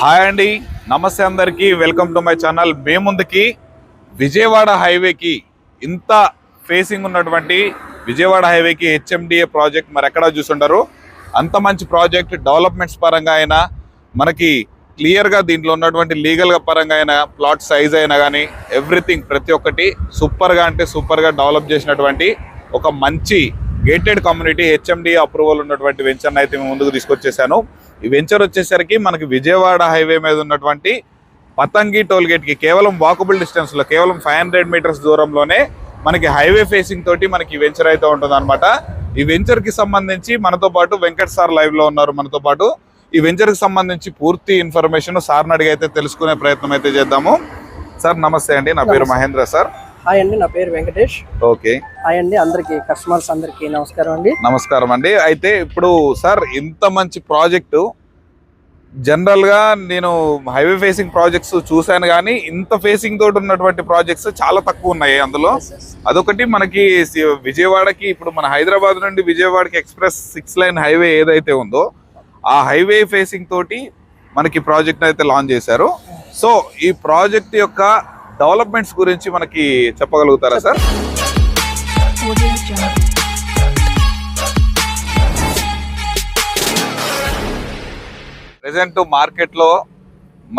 Hi అండి, నమస్తే అందరికీ. Welcome to my channel. మేము ముందుకి విజయవాడ హైవేకి ఇంత ఫేసింగ్ ఉన్నటువంటి విజయవాడ హైవేకి హెచ్ఎండిఏ ప్రాజెక్ట్ మరి ఎక్కడా చూసుంటారు. అంత మంచి ప్రాజెక్ట్ డెవలప్మెంట్స్ పరంగా అయినా మనకి క్లియర్గా దీంట్లో ఉన్నటువంటి లీగల్గా పరంగా అయినా ప్లాట్ సైజ్ అయినా కానీ ఎవ్రీథింగ్ ప్రతి ఒక్కటి సూపర్గా అంటే సూపర్గా డెవలప్ చేసినటువంటి ఒక మంచి గేటెడ్ కమ్యూనిటీ హెచ్ఎండిఏ అప్రూవల్ ఉన్నటువంటి వెంచర్ని అయితే మేము ముందుకు తీసుకొచ్చేసాను. ఈ వెంచర్ వచ్చేసరికి మనకి విజయవాడ హైవే మీద ఉన్నటువంటి పతంగి టోల్ గేట్కి కేవలం వాకబుల్ డిస్టెన్స్లో కేవలం 500 మీటర్స్ దూరంలోనే మనకి హైవే ఫేసింగ్ తోటి మనకి ఈ వెంచర్ అయితే ఉంటుంది అనమాట. ఈ వెంచర్కి సంబంధించి మనతో పాటు వెంకట్ సార్ లైవ్లో ఉన్నారు మనతో పాటు. ఈ వెంచర్కి సంబంధించి పూర్తి ఇన్ఫర్మేషన్ సార్ని అడిగి అయితే తెలుసుకునే ప్రయత్నం అయితే చేద్దాము. సార్ నమస్తే అండి, నా పేరు మహేంద్ర. సార్ హాయ్ అండి, నా పేరు వెంకటేష్. ఓకే, హాయ్ అండి అందరికి కస్టమర్స్ అందరికి నమస్కారం అండి. నమస్కారం అండి. అయితే ఇప్పుడు సార్ ఇంత మంచి ప్రాజెక్టు జనరల్ గా నేను హైవే ఫేసింగ్ ప్రాజెక్ట్స్ చూశాను కానీ ఇంత ఫేసింగ్ తోటి ఉన్నటువంటి ప్రాజెక్ట్స్ చాలా తక్కువ ఉన్నాయి. అందులో అదొకటి మనకి విజయవాడకి ఇప్పుడు మన హైదరాబాద్ నుండి విజయవాడకి ఎక్స్ప్రెస్ 6 లైన్ హైవే ఏదైతే ఉందో ఆ హైవే ఫేసింగ్ తోటి మనకి ప్రాజెక్ట్ అయితే లాంచ్ చేశారు. సో ఈ ప్రాజెక్ట్ యొక్క డెవలప్మెంట్స్ గురించి మనకి చెప్పగలుగుతారా సార్? ప్రెసెంట్ మార్కెట్లో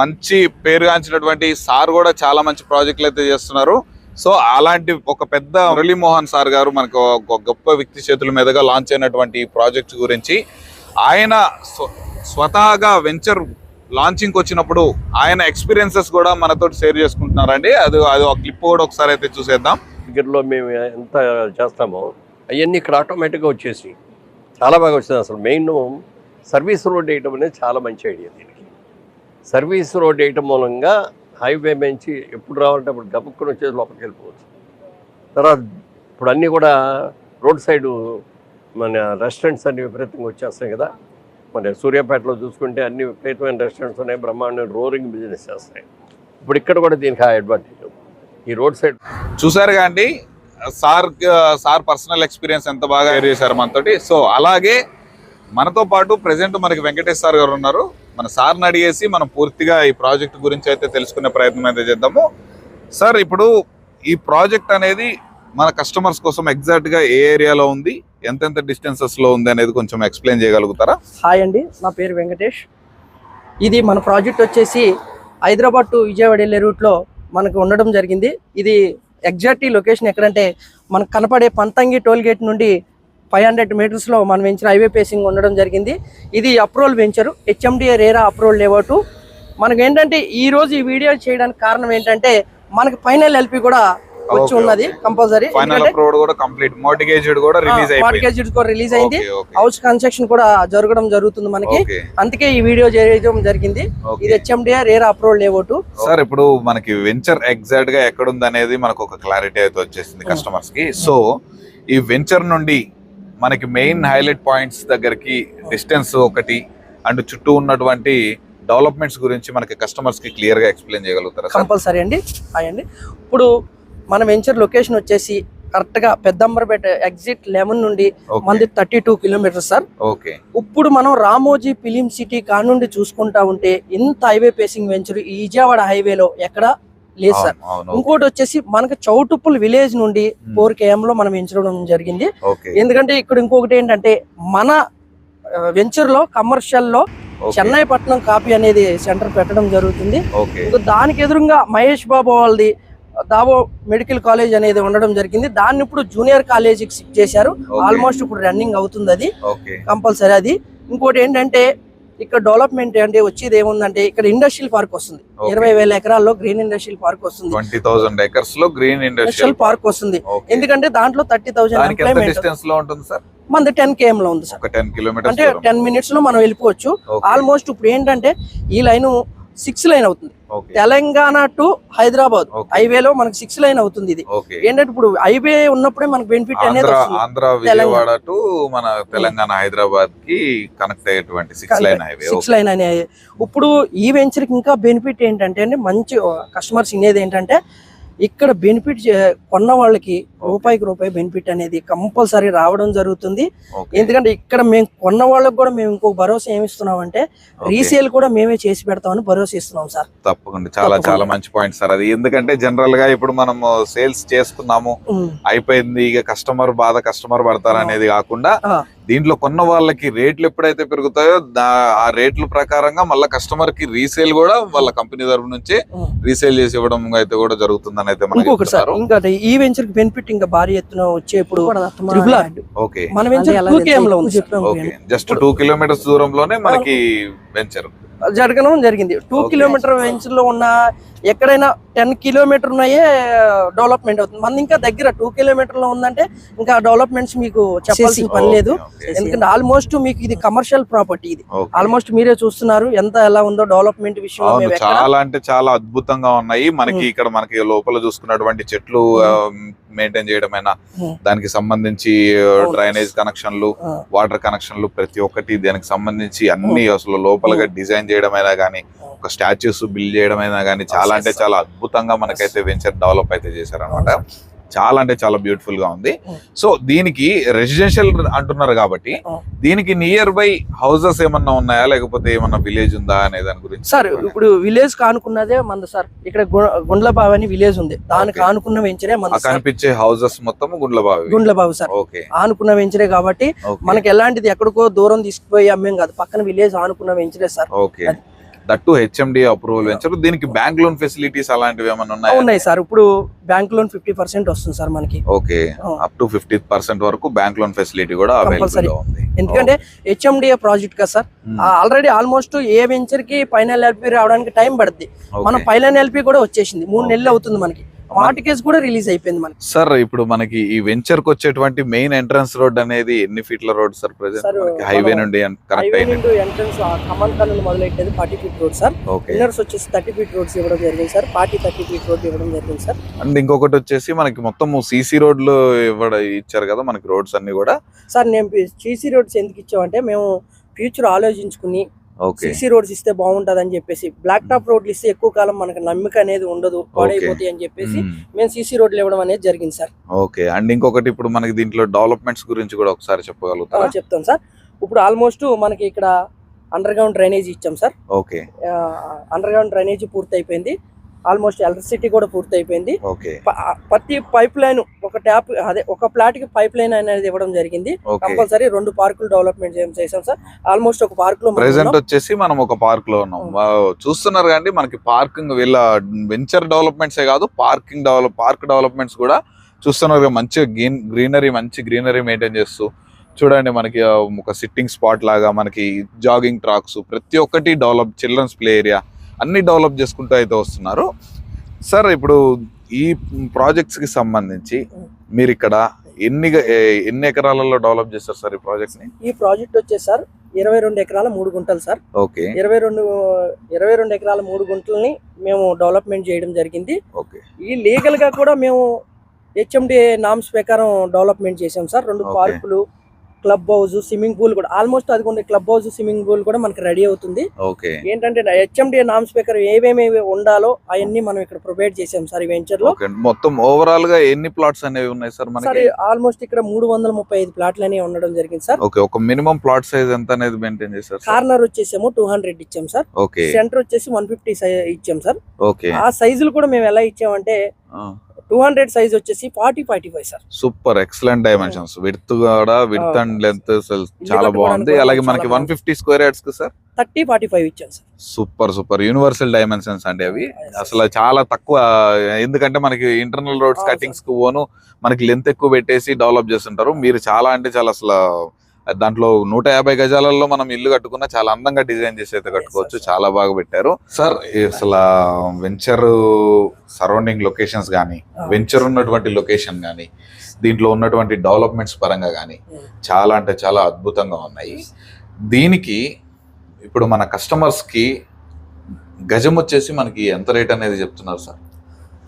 మంచి పేరుగాంచినటువంటి సార్ కూడా చాలా మంచి ప్రాజెక్టులు అయితే చేస్తున్నారు. సో అలాంటి ఒక పెద్ద మురళీమోహన్ సార్ గారు మనకు ఒక గొప్ప వ్యక్తి చేతుల మీదుగా లాంచ్ అయినటువంటి ప్రాజెక్ట్ గురించి ఆయన స్వతహాగా వెంచర్ లాంచింగ్ వచ్చినప్పుడు ఆయన ఎక్స్పీరియన్సెస్ కూడా మనతో షేర్ చేసుకుంటున్నారండి. అది ఒక క్లిప్ కూడా ఒకసారి అయితే చూసేద్దాం. దగ్గరలో మేము ఎంత చేస్తామో అవన్నీ ఇక్కడ ఆటోమేటిక్గా వచ్చేసి చాలా బాగా వచ్చింది. అసలు మెయిన్ సర్వీస్ రోడ్ వేయటం అనేది చాలా మంచి ఐడియా. దీనికి సర్వీస్ రోడ్ వేయటం మూలంగా హైవే నుంచి ఎప్పుడు రావాలంటే అప్పుడు గబుక్కుని వచ్చేసి లోపలికి వెళ్ళిపోవచ్చు. తర్వాత ఇప్పుడు అన్నీ కూడా రోడ్ సైడు మన రెస్టారెంట్స్ అన్ని విపరీతంగా వచ్చేస్తాయి కదా. మన సూర్యాపేటలో చూసుకుంటే అన్ని విపరీతమైన రెస్టారెంట్స్ ఉన్నాయి, బ్రహ్మాండమైన రోరింగ్ బిజినెస్ చేస్తాయి. ఇప్పుడు ఇక్కడ కూడా దీనికి ఆ అడ్వాంటేజ్ ఈ రోడ్ సైడ్ చూసారుగా అండి. సార్ పర్సనల్ ఎక్స్పీరియన్స్ ఎంత బాగా షేర్ చేశారు మనతోటి. సో అలాగే మనతో పాటు ప్రెసెంట్ మనకి వెంకటేష్ సార్ గారు ఉన్నారు. మన సార్ని అడిగేసి మనం పూర్తిగా ఈ ప్రాజెక్ట్ గురించి అయితే తెలుసుకునే ప్రయత్నం అయితే చేద్దాము. సార్ ఇప్పుడు ఈ ప్రాజెక్ట్ అనేది మన కస్టమర్స్ కోసం ఎగ్జాక్ట్ గా ఏ ఏరియాలో ఉంది, ఎంతెంత డిస్టెన్సెస్ లో ఉంది అనేది కొంచెం ఎక్స్ప్లెయిన్ చేయగలుగుతారా? హాయ్ అండి, నా పేరు వెంకటేష్. ఇది మన ప్రాజెక్ట్ వచ్చేసి హైదరాబాద్ టు విజయవాడ వెళ్ళే రూట్లో మనకు ఉండడం జరిగింది. ఇది ఎగ్జాక్ట్ లొకేషన్ ఎక్కడంటే మనకు కనపడే పంతంగి టోల్ గేట్ నుండి 500 మీటర్స్లో మన వెంచర్ హైవే ఫేసింగ్ ఉండడం జరిగింది. ఇది approval venture, HMDA RERA approval layout. మనకు ఏంటంటే ఈ రోజు ఈ వీడియో చేయడానికి కారణం ఏంటంటే మనకి ఫైనల్ ఎల్పి కూడా వచ్చి ఉన్నది. కంపల్సరీ మార్టిగేజ్డ్ కూడా రిలీజ్ అయింది. హౌస్ కన్స్ట్రక్షన్ కూడా జరగడం జరుగుతుంది మనకి. అందుకే ఈ వీడియో చేయడం జరిగింది. ఇది HMDA RERA approval layout. Sir ఇప్పుడు మనకి వెంచర్ ఎగ్జాక్ట్ గా ఎక్కడ ఉంది అనేది మనకు ఒక క్లారిటీ అయితే వచ్చేసింది కస్టమర్స్ కి. సో ఈ వెంచర్ నుండి మనకి మెయిన్ హైలైట్ పాయింట్స్ దగ్గరికి డిస్టెన్స్ ఒకటి అండ్ చుట్టూ ఉన్నటువంటి డెవలప్మెంట్స్ గురించి మనకి కస్టమర్స్ కి క్లియర్ గా ఎక్స్ప్లెయిన్ చేయగలుగుతారా? కంపల్సరీ అండి. అండి ఇప్పుడు మన వెంచర్ లొకేషన్ వచ్చేసి కరెక్ట్ గా పెద్దంబరపేట ఎగ్జిట్ 11 నుండి మంది 32 కిలోమీటర్స్ సార్. ఓకే, ఇప్పుడు మనం రామోజీ ఫిలిం సిటీ కాడ నుండి చూసుకుంటా ఉంటే ఇంత హైవే ఫేసింగ్ వెంచర్ ఈ విజయవాడ హైవేలో ఎక్కడ లేదు సార్. ఇంకోటి వచ్చేసి మనకు చౌటుప్పుల్ విలేజ్ నుండి 4 km లో మనం ఎంచడం జరిగింది. ఎందుకంటే ఇక్కడ ఇంకొకటి ఏంటంటే మన వెంచర్ లో కమర్షియల్ లో చెన్నై పట్నం కాపీ అనేది సెంటర్ పెట్టడం జరుగుతుంది. దానికి ఎదురుగా మహేష్ బాబు వాళ్ళది దావో మెడికల్ కాలేజ్ అనేది ఉండడం జరిగింది. దాన్ని ఇప్పుడు జూనియర్ కాలేజీకి షిఫ్ట్ చేశారు. ఆల్మోస్ట్ ఇప్పుడు రన్నింగ్ అవుతుంది అది కంపల్సరీ. అది ఇంకోటి ఏంటంటే ఇక్కడ డెవలప్మెంట్ అంటే వచ్చేది ఏముందంటే ఇక్కడ ఇండస్ట్రియల్ పార్క్ వస్తుంది. 20,000 ఎకరాల్లో గ్రీన్ ఇండస్ట్రియల్ పార్క్ వస్తుంది. 20,000 acres లో గ్రీన్ ఇండస్ట్రియల్ పార్క్ వస్తుంది. ఎందుకంటే దాంట్లో 30,000 మనది 10 km లో ఉంది సార్. 10 kilometers అంటే 10 minutes లో మనం వెళ్ళిపోవచ్చు. ఆల్మోస్ట్ ఇప్పుడు ఏంటంటే ఈ లైన్ 6 లైన్ అవుతుంది. తెలంగాణ టు హైదరాబాద్ హైవేలో మనకి 6 లైన్ అవుతుంది. ఇది ఏంటంటే ఇప్పుడు హైవే ఉన్నప్పుడే మనకు బెనిఫిట్ అనేది ఆంధ్ర విజయవాడ టు మన తెలంగాణ హైదరాబాద్ కి కనెక్ట్ అయ్యేటువంటి 6 లైన్ హైవే. 6 లైన్ ఇప్పుడు ఈ వెంచర్ కి ఇంకా బెనిఫిట్ ఏంటంటే అండి మంచి కస్టమర్స్ ఇనేది ఏంటంటే ఇక్కడ బెనిఫిట్ కొన్న వాళ్ళకి రూపాయికి రూపాయి బెనిఫిట్ అనేది కంపల్సరీ రావడం జరుగుతుంది. ఎందుకంటే ఇక్కడ మేము కొన్న వాళ్ళకి కూడా మేము ఇంకో భరోసా ఏమిస్తున్నాం అంటే రీసేల్ కూడా మేమే చేసి పెడతామని భరోసా ఇస్తున్నాం సార్. తప్పకుండా చాలా మంచి పాయింట్ సార్ అది. ఎందుకంటే జనరల్ గా ఇప్పుడు మనం సేల్స్ చేసుకున్నాము అయిపోయింది, ఇక కస్టమర్ పడతారు అనేది కాకుండా దీంట్లో కొన్న వాళ్ళకి రేట్లు ఎప్పుడైతే పెరుగుతాయో ఆ రేట్ల ప్రకారంగా మళ్ళీ కస్టమర్ కి రీసేల్ కూడా వాళ్ళ కంపెనీ తరఫు నుంచి రీసేల్ చేసి ఇవ్వడం అయితే కూడా జరుగుతుందని అయితే ఇంకొకటి సార్, ఇంకా ఈ వెంచర్ కి బెనిఫిట్ ఇంకా భారీ ఎత్తున వచ్చేప్పుడు ఓకే మన వెంచర్ 2km లో ఉంది. జస్ట్ 2 కిలోమీటర్స్ దూరంలోనే మనకి వెంచర్ జరగడం జరిగింది. 2 కిలోమీటర్ వెంచర్ లో ఉన్న ఎక్కడైనా 10 కిలోమీటర్ ఉన్నాయే డెవలప్మెంట్ అవుతుంది. మన ఇంకా దగ్గర 2 కిలోమీటర్ లో ఉందంటే ఇంకా డెవలప్మెంట్స్ మీకు చెప్పాల్సిన పని లేదు. ఎందుకంటే ఆల్మోస్ట్ మీకు ఇది కమర్షియల్ ప్రాపర్టీ. ఇది ఆల్మోస్ట్ మీరే చూస్తున్నారు ఎలా ఉందో డెవలప్మెంట్ విషయంలో. చాలా అంటే చాలా అద్భుతంగా ఉన్నాయి. మనకి ఇక్కడ మనకి లోపల చూసుకున్నటువంటి చెట్లు మెయింటైన్ చేయడమైనా, దానికి సంబంధించి డ్రైనేజ్ కనెక్షన్లు, వాటర్ కనెక్షన్లు, ప్రతి ఒక్కటి దానికి సంబంధించి అన్ని అసలు లోపలగా డిజైన్ చేయడమైనా గానీ, ఒక స్టాచ్యూస్ బిల్డ్ చేయడమైనా గానీ చాలా అంటే చాలా అద్భుతంగా మనకైతే వెంచర్ డెవలప్ అయితే చేశారనమాట. చాలా అంటే చాలా బ్యూటిఫుల్ గా ఉంది. సో దీనికి రెసిడెన్షియల్ అంటున్నారు కాబట్టి దీనికి నియర్ బై హౌసెస్ ఏమన్నా ఉన్నాయా, లేకపోతే ఏమన్నా విలేజ్ ఉందా అనే దాని గురించి సార్. ఇప్పుడు విలేజ్ కానుకున్నదే మంది సార్. ఇక్కడ గుండ్లబావి అని విలేజ్ ఉంది, దానికి ఆనుకున్న వెంచరే మన కనిపించే హౌసెస్ మొత్తం గుండ్లబావి సార్. ఆనుకున్న వెంచరే కాబట్టి మనకి ఎలాంటిది ఎక్కడికో దూరం తీసుకుపోయి అమ్మేం కాదు, పక్కన విలేజ్ ఆనుకున్న వెంచరే sir. Okay, that HMD approval venture. దీనికి బ్యాంక్ లోన్ ఫెసిలిటీస్ అలాంటివి ఏమైనా ఉన్నాయి సార్. ఇప్పుడు బ్యాంక్ లోన్ 50% వస్తుంది సార్ మనకి. ఓకే, అప్ టు 50% వరకు బ్యాంక్ లోన్ ఫెసిలిటీ కూడా అవైలబుల్ ఉంది. ఎందుకంటే హెచ్ఎండిఏ ప్రాజెక్ట్ కదా సార్. ఆల్రెడీ ఆల్మోస్ట్ ఏ వెంచర్ కి ఫైనల్ ఎల్పీ రావడానికి టైం పడుతుంది. మన ఫైనల్ ఎల్పీ కూడా వచ్చేసింది, 3 నెలలు అవుతుంది మనకి. మార్టిగేజ్ కూడా రిలీజ్ అయిపోయింది మనకి. సార్ ఇప్పుడు మనకి ఈ వెంచర్ కి వచ్చేటువంటి మెయిన్ ఎంట్రన్స్ రోడ్ అనేది ఎన్ని ఫీట్ల రోడ్ సార్? ప్రెజెంట్ హైవే నుండి కనెక్ట్ అయ్యింది. ఎంట్రన్స్ కమన్ కాలనీ మొదలెట్టేది 40 ఫీట్ రోడ్ సార్. ఇన్నర్స్ వచ్చేసి 30 ఫీట్ రోడ్స్ ఇవ్వడం జరిగింది సార్. 30 ఫీట్ రోడ్ ఇవ్వడం జరిగింది సార్. అండ్ ఇంకొకటి వచ్చేసి మనకి మొత్తం సీసీ రోడ్లు ఇచ్చారు కదా మనకి, రోడ్స్ అన్ని కూడా. సార్ నేను సీసీ రోడ్స్ ఎందుకు ఇచ్చామంటే మేము ఫ్యూచర్ ఆలోచించుకుని సీసీ రోడ్స్ ఇస్తే బాగుంటది అని చెప్పేసి, బ్లాక్ టాప్ రోడ్లు ఇస్తే ఎక్కువ కాలం మనకు నమ్మిక అనేది ఉండదు, పాడైపోతాయి అని చెప్పేసి మేము సీసీ రోడ్లు ఇవ్వడం అనేది జరిగింది సార్. ఓకే, అండ్ ఇంకొకటి ఇప్పుడు మనకి దీంట్లో డెవలప్మెంట్స్ గురించి కూడా ఒకసారి చెప్పగలుగుతారా? చెప్తాం సార్. ఇప్పుడు ఆల్మోస్ట్ మనకి ఇక్కడ అండర్ గ్రౌండ్ డ్రైనేజ్ ఇచ్చాం sir. Okay, under ground drainage పూర్తి అయిపోయింది. ఆల్మోస్ట్ ఎలక్ట్రిసిటీ కూడా పూర్తి అయిపోయింది. ఓకే, ప్రతి పైప్ లైన్ ఒక ట్యాప్ ఒక ప్లాట్ కి పైప్ లైన్ అనేది ఇవ్వడం జరిగింది. కంపల్సరీ 2 పార్కులు డెవలప్మెంట్ చేసాం సార్. ఆల్మోస్ట్ ఒక పార్క్ లో ప్రెసెంట్ వచ్చేసి మనం ఒక పార్క్ లో ఉన్నాం. చూస్తున్నారు కానీ మనకి పార్కింగ్ వీళ్ళ వెంచర్ డెవలప్మెంట్సే కాదు, పార్క్ డెవలప్మెంట్స్ కూడా చూస్తున్నారు. మంచిగా మంచి గ్రీనరీ మెయింటైన్ చేస్తూ చూడండి. మనకి ఒక సిట్టింగ్ స్పాట్ లాగా, మనకి జాగింగ్ ట్రాక్స్, ప్రతి ఒక్కటి డెవలప్, చిల్డ్రన్స్ ప్లే ఏరియా అన్ని డెవలప్ చేసుకుంటూ అయితే వస్తున్నారు సార్. ఇప్పుడు ఈ ప్రాజెక్ట్స్ కి సంబంధించి మీరు ఇక్కడ ఎన్ని ఎకరాలలో డెవలప్ చేస్తారు సార్ ఈ ప్రాజెక్ట్ ని? ఈ ప్రాజెక్ట్ వచ్చేసి సార్ 22 ఎకరాల 3 గుంటలు సార్. ఓకే, 22 ఎకరాల 3 గుంటలని మేము డెవలప్మెంట్ చేయడం జరిగింది. ఓకే, ఈ లీగల్ గా కూడా మేము హెచ్ఎండి నామ్స్ ప్రకారం డెవలప్మెంట్ చేసాం సార్. 2 పార్కులు, క్లబ్ హౌస్, స్విమ్మింగ్ పూల్ కూడా ఆల్మోస్ట్ అది కూడా, క్లబ్ హౌస్, స్విమ్మింగ్ పూల్ కూడా మనకి రెడీ అవుతుంది. ఓకే, ఏంటంటే హెచ్ఎండి నామ్స్ ప్రకారం ఏమేమి ఉండాలో అవన్నీ మనం ఇక్కడ ప్రొవైడ్ చేసాం సార్ ఈ వెంచర్ లో. మొత్తం ఓవరాల్ గా ఎన్ని ప్లాట్స్ అనేవి ఉన్నాయి సార్ మనకి? ఆల్మోస్ట్ ఇక్కడ 335 ప్లాట్లు అనేవి ఉండడం జరిగింది సార్. ఓకే, ఒక మినిమం ప్లాట్ సైజ్ ఎంత అనేది మెయింటైన్ చేశారు? కార్నర్ వచ్చేసేమో 200 ఇచ్చాం సార్. ఓకే, సెంటర్ వచ్చేసి 150 ఇచ్చాం సార్. ఓకే, ఆ సైజులు కూడా మేము ఎలా ఇచ్చామంటే 200 సైజ్ వచ్చేసి 40-45 sir. Super, excellent dimensions, width కూడా, విడ్త్ అండ్ లెంత్ చాలా బాగుంది. అలాగే మనకి 150 స్క్వేర్ యార్డ్స్ కి సార్ 30-45 ఇచ్చాను సార్. సూపర్ యూనివర్సల్ డైమెన్షన్స్ అండి అవి. అసలు చాలా తక్కువ, ఎందుకంటే మనకి ఇంటర్నల్ రోడ్స్ కటింగ్స్ కు పోను మనకి లెంత్ ఎక్కువ పెట్టేసి డెవలప్ చేస్తుంటారు. మీరు చాలా అంటే చాలా అసలు దాంట్లో 150 గజాలలో మనం ఇల్లు కట్టుకున్నా చాలా అందంగా డిజైన్ చేసి అయితే కట్టుకోవచ్చు. చాలా బాగా పెట్టారు సార్. అసలు వెంచర్ సరౌండింగ్ లొకేషన్స్ కానీ, వెంచర్ ఉన్నటువంటి లొకేషన్ కానీ, దీంట్లో ఉన్నటువంటి డెవలప్మెంట్స్ పరంగా కానీ చాలా అంటే చాలా అద్భుతంగా ఉన్నాయి. దీనికి ఇప్పుడు మన కస్టమర్స్ కి గజం వచ్చేసి మనకి ఎంత రేట్ అనేది చెప్తున్నారు సార్?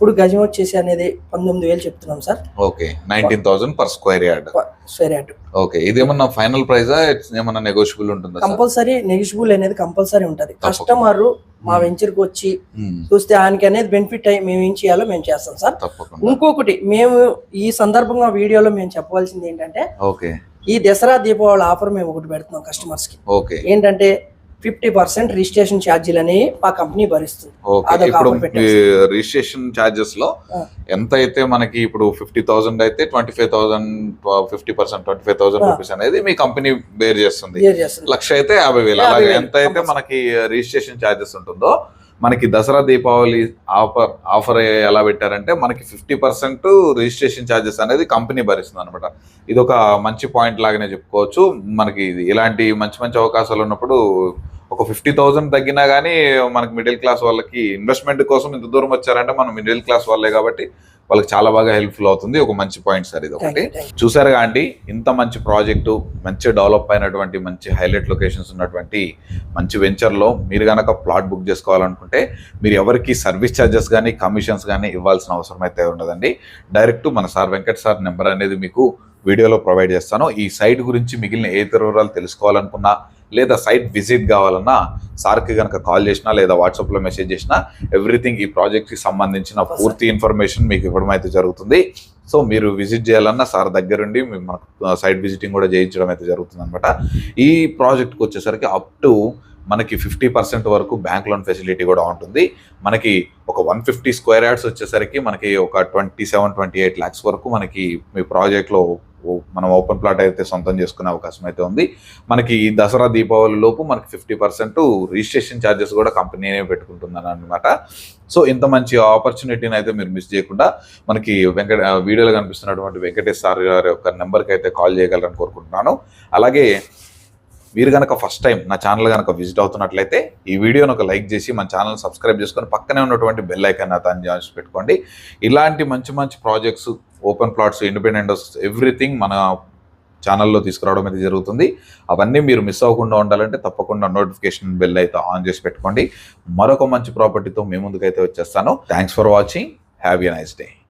ఇప్పుడు గజం వచ్చేసి అనేది 19,000 చెప్తున్నాం sir. Okay, 19,000 per square yard. Square yard. Okay, ఇది ఏమన్నా ఫైనల్ ప్రైజా, ఏమన్నా నెగోషియబుల్ ఉంటుందా? కంపల్సరీ నెగిషిబుల్ అనేది కంపల్సరీ ఉంటది. కస్టమర్ మా వెంచర్ కి వచ్చి చూస్తే ఆయనకి అనేది బెనిఫిట్ అయ్యి మేము ఏం చేయాలో మేము చేస్తాం సార్. ఇంకొకటి మేము ఈ సందర్భంగా వీడియోలో మేము చెప్పవలసింది ఏంటంటే, ఓకే, ఈ దసరా దీపావళి ఆఫర్ మేము ఒకటి పెడుతున్నాం కస్టమర్స్ కి. ఓకే, ఏంటంటే 50% రిజిస్ట్రేషన్ ఛార్జీలు అనేవి మా కంపెనీ భరిస్తుంది. ఇప్పుడు రిజిస్ట్రేషన్ ఛార్జెస్ లో ఎంత అయితే మనకి ఇప్పుడు 50,000 అయితే 25,000 50% 25,000 రూపీస్ అనేది మీ కంపెనీ బేర్ చేస్తుంది. 1,00,000 అయితే 50,000. అలాగే ఎంత అయితే మనకి రిజిస్ట్రేషన్ ఛార్జెస్ ఉంటుందో మనకి దసరా దీపావళి ఆఫర్ ఎలా పెట్టారంటే మనకి 50% రిజిస్ట్రేషన్ ఛార్జెస్ అనేది కంపెనీ భరిస్తుంది అనమాట. ఇది ఒక మంచి పాయింట్ లాగానే చెప్పుకోవచ్చు. మనకి ఇలాంటి మంచి మంచి అవకాశాలు ఉన్నప్పుడు ఒక 50,000 తగ్గినా కానీ మనకి మిడిల్ క్లాస్ వాళ్ళకి ఇన్వెస్ట్మెంట్ కోసం ఇంత దూరం వచ్చారంటే మనం మిడిల్ క్లాస్ వాళ్ళే కాబట్టి వాళ్ళకి చాలా బాగా హెల్ప్ఫుల్ అవుతుంది. ఒక మంచి పాయింట్ సార్ ఇది ఒకటి. చూసారుగా అండి, ఇంత మంచి ప్రాజెక్టు, మంచి డెవలప్ అయినటువంటి మంచి హైలైట్ లొకేషన్స్ ఉన్నటువంటి మంచి వెంచర్లో మీరు కనుక ప్లాట్ బుక్ చేసుకోవాలనుకుంటే మీరు ఎవరికి సర్వీస్ ఛార్జెస్ కానీ కమిషన్స్ కానీ ఇవ్వాల్సిన అవసరం అయితే ఉండదండి. డైరెక్ట్ మన సార్ వెంకట్ సార్ నెంబర్ అనేది మీకు వీడియోలో ప్రొవైడ్ చేస్తాను. ఈ సైట్ గురించి మిగిలిన ఏ వివరాలు తెలుసుకోవాలనుకున్నా లేదా సైట్ విజిట్ కావాలన్నా సార్కి కనుక కాల్ చేసినా లేదా వాట్సాప్లో మెసేజ్ చేసినా ఎవ్రీథింగ్ ఈ ప్రాజెక్ట్కి సంబంధించిన పూర్తి ఇన్ఫర్మేషన్ మీకు ఇవ్వడం అయితే జరుగుతుంది. సో మీరు విజిట్ చేయాలన్నా సార్ దగ్గరుండి మనకు సైట్ విజిటింగ్ కూడా చేయించడం అయితే జరుగుతుంది అనమాట. ఈ ప్రాజెక్ట్కి వచ్చేసరికి అప్ టు మనకి 50% వరకు బ్యాంక్ లోన్ ఫెసిలిటీ కూడా ఉంటుంది. మనకి ఒక 150 స్క్వేర్ యార్డ్స్ వచ్చేసరికి మనకి ఒక 27-28 lakhs వరకు మనకి మీ ప్రాజెక్ట్లో మనం ఓపెన్ ప్లాట్ అయితే సొంతం చేసుకునే అవకాశం అయితే ఉంది. మనకి ఈ దసరా దీపావళి లోపు మనకి 50% రిజిస్ట్రేషన్ ఛార్జెస్ కూడా కంపెనీనే పెట్టుకుంటుందని అనమాట. సో ఇంత మంచి ఆపర్చునిటీని అయితే మీరు మిస్ చేయకుండా మనకి వీడియోలో కనిపిస్తున్నటువంటి వెంకటేష్ సార్ గారి యొక్క నెంబర్కి అయితే కాల్ చేయగలరని కోరుకుంటున్నాను. అలాగే మీరు కనుక ఫస్ట్ టైం నా ఛానల్ కనుక విజిట్ అవుతున్నట్లయితే ఈ వీడియోని ఒక లైక్ చేసి మన ఛానల్ సబ్స్క్రైబ్ చేసుకొని పక్కనే ఉన్నటువంటి బెల్ ఐకాన్ అతను చేసి పెట్టుకోండి. ఇలాంటి మంచి మంచి projects, open plots, independent houses everything మన ఛానల్లో తీసుకురావడం అయితే జరుగుతుంది. అవన్నీ మీరు మిస్ అవ్వకుండా ఉండాలంటే తప్పకుండా నోటిఫికేషన్ బెల్ అయితే ఆన్ చేసి పెట్టుకోండి. మరొక మంచి ప్రాపర్టీతో మీ ముందుకైతే వచ్చేస్తాను. Thanks for watching. Have a nice day.